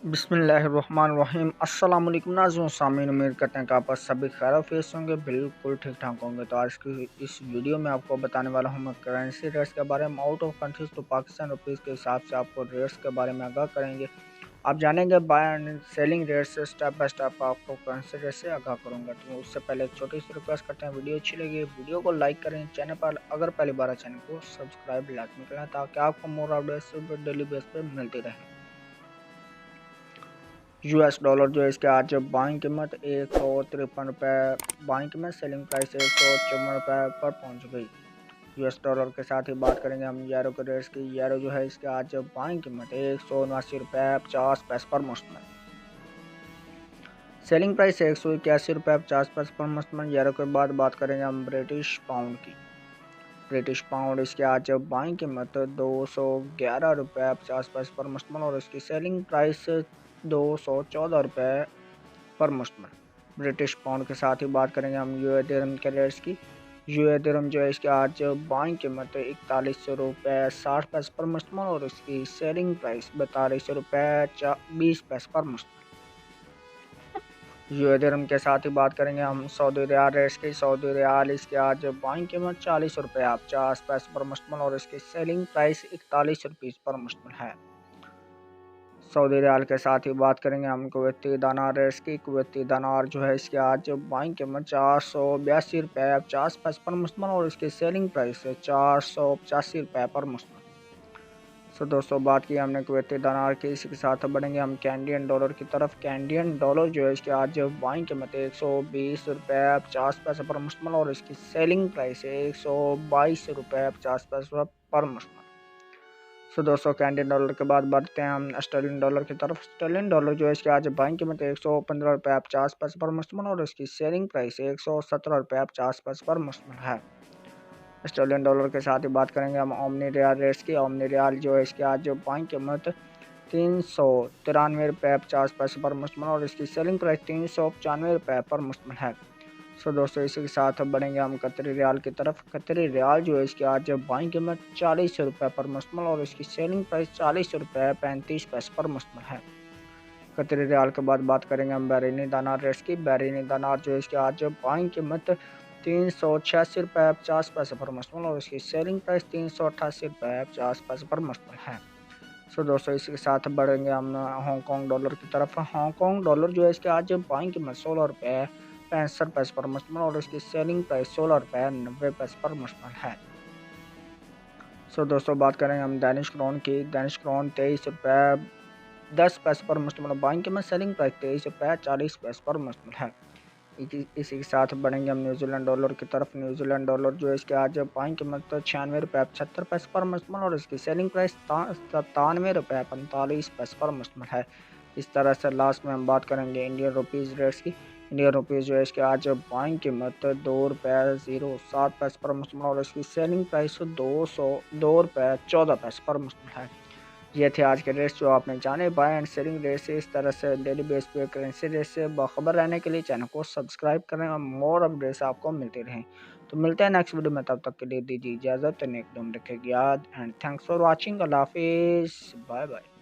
बिस्मिल्लाहिर्रहमानिर्रहीम। अस्सलाम वालेकुम नाज़रीन सामीन, उम्मीद करते हैं कि आप सभी खैरियत होंगे, बिल्कुल ठीक ठाक होंगे। तो आज की इस वीडियो में आपको बताने वाला हूं मैं करेंसी रेट्स के बारे में। आउट ऑफ कंट्रीज तो पाकिस्तान रुपीज़ के हिसाब से आपको रेट्स के बारे में आगाह करेंगे। आप जानेंगे बाय एंड सेलिंग रेट से स्टेप बाय स्टेप आपको करेंसी रेट से आगाह करूँगा। तो उससे पहले एक छोटी सी रिक्वेस्ट करते हैं, वीडियो अच्छी लगी वीडियो को लाइक करें, चैनल पर अगर पहली बार है चैनल को सब्सक्राइब लाजमी करें ताकि आपको मोर अपडेट्स डेली बेस पर मिलती रहे। यूएस डॉलर जो है इसके आज बाइंग कीमत 153 रुपये, बाइंग कीमत सेलिंग प्राइस 154 रुपये पर पहुंच गई। यूएस डॉलर के साथ ही बात करेंगे हम यूरो के रेट्स की। यूरो जो है इसके आज बाइंग कीमत 179 रुपये 50 पैसे पर मुश्तमिल, सेलिंग प्राइस 181 रुपये 50 पैसे पर मुश्तमिल। यूरो के बाद बात करेंगे हम ब्रिटिश पाउंड की। ब्रिटिश पाउंड इसके आज बाइंग कीमत 211 रुपये 50 पैसे पर मुश्तमिल और इसकी सेलिंग प्राइस 214 रुपये पर मुश्तमिल। ब्रिटिश पाउंड के साथ ही बात करेंगे हम यूए दिरहम के रेट्स की। यूए दिरहम जो है इसके आज बाइंग कीमत 41 रुपये 60 पैसे पर मुश्तमिल और इसकी सेलिंग प्राइस 42 रुपये 20 पैसे पर मुश्तमिल। यूए दिरहम के साथ ही बात करेंगे हम सऊदी रियाल रेट्स की। सऊदी रियाल इसके आज बाइंग कीमत 40 रुपये 50 पैसे पर मुश्तमिल और इसकी सेलिंग प्राइस 41 रुपये पर मुश्तमिल है। सऊदी रियाल के साथ ही बात करेंगे हम कुवैती दानार रेट्स की। कुवैती दानार जो है इसके आज बाइंग कीमत 482 रुपये 50 पैसे पर मुश्तमिल और इसकी सेलिंग प्राइस है 485 रुपये पर मुश्तमिल। दोस्तों बात की हमने कुवैती दानार की, इसी के साथ बढ़ेंगे हम कैनेडियन डॉलर की तरफ। कैनेडियन डॉलर जो है इसके आज बाइंग कीमत 120 रुपये 50 पैसे पर मुश्तमिल और इसकी सेलिंग प्राइस है 122 रुपये 50 पैसे पर मुश्तमिल। दोस्तों कैनेडियन डॉलर के बाद बढ़ते हैं हम ऑस्ट्रेलियन डॉलर की तरफ। ऑस्ट्रेलियन डॉलर जो है इसके आज बाइंग कीमत 115 रुपये 50 पैसे पर मुश्तमिल और इसकी सेलिंग प्राइस 117 रुपये 50 पैसे पर मुश्तमिल है। ऑस्ट्रेलियन डॉलर के साथ ही बात करेंगे हम ओमनी रियाल रेट्स की। ओमनी रियाल जो है इसके आज बाइंग कीमत 393 रुपये 50 पैसे पर मुश्तमिल और इसकी सेलिंग प्राइस 395 रुपये पर मुश्तमिल है। दोस्तों इसी के साथ बढ़ेंगे हम कतरी रियाल की तरफ। कतरी रियाल जो है इसकी आज बाइंग कीमत 40 रुपये पर मुश्तमिल और इसकी सेलिंग प्राइस 40 रुपये 35 पैसे पर मुश्तमिल है। कतरी रियाल के बाद बात करेंगे हम बहरीनी दानार रेट्स की। बहरीनी दानार जो है इसकी आज बाइंग कीमत 386 रुपये 50 पैसे पर मुश्तमिल और इसकी सेलिंग प्राइस 388 रुपये 50 पैसे पर मुश्तमिल है। दोस्तों इसी के साथ बढ़ेंगे हम हांगकॉन्ग डॉलर की तरफ। हांगकॉन्ग डॉलर जो है इसके आज बाइंग कीमत 16 रुपये 65 पैसे पर मुश्तमिल और इसकी सेलिंग प्राइस 16 रुपये 90 पैसे पर मुश्तमिल है। दोस्तों बात करेंगे हम दानिश क्रोन की। दानिश क्रोन 23 रुपये 10 पैसे पर मुश्तमिल, बाइंग कीमत सेलिंग प्राइस 23 रुपये 40 पैसे पर मुश्तमिल है। इसी के साथ बढ़ेंगे हम न्यूजीलैंड डॉलर की तरफ। न्यूजीलैंड डॉलर जो है इसके आज बाइंग कीमत 96 रुपये 75 पैसे पर मुश्तमिल और इसकी सेलिंग प्राइस 97 रुपये 45 पैसे पर मुश्तमिल है। इस तरह से लास्ट में हम बात करेंगे इंडियन रुपीज़ रेट्स की। इंडियन रुपीज़ जो है इसके आज बाइंग कीमत 2 रुपये 07 पैसे पर मुश्तमिल और इसकी सेलिंग प्राइस 202 रुपये 14 पैसे पर मुश्तमिल है। ये थे आज के रेट्स जो आपने जाने। बाय एंड सेलिंग रेट से इस तरह से डेली बेस पे करेंसी रेट से बाखबर रहने के लिए चैनल को सब्सक्राइब करें और मोर अपडेट्स आपको मिलते रहें। तो मिलते हैं नेक्स्ट वीडियो में, तब तक के लिए दीजिए इजाज़त। नेक रखें याद एंड थैंक्स फॉर वॉचिंग। अल्लाह हाफिज़, बाय बाय।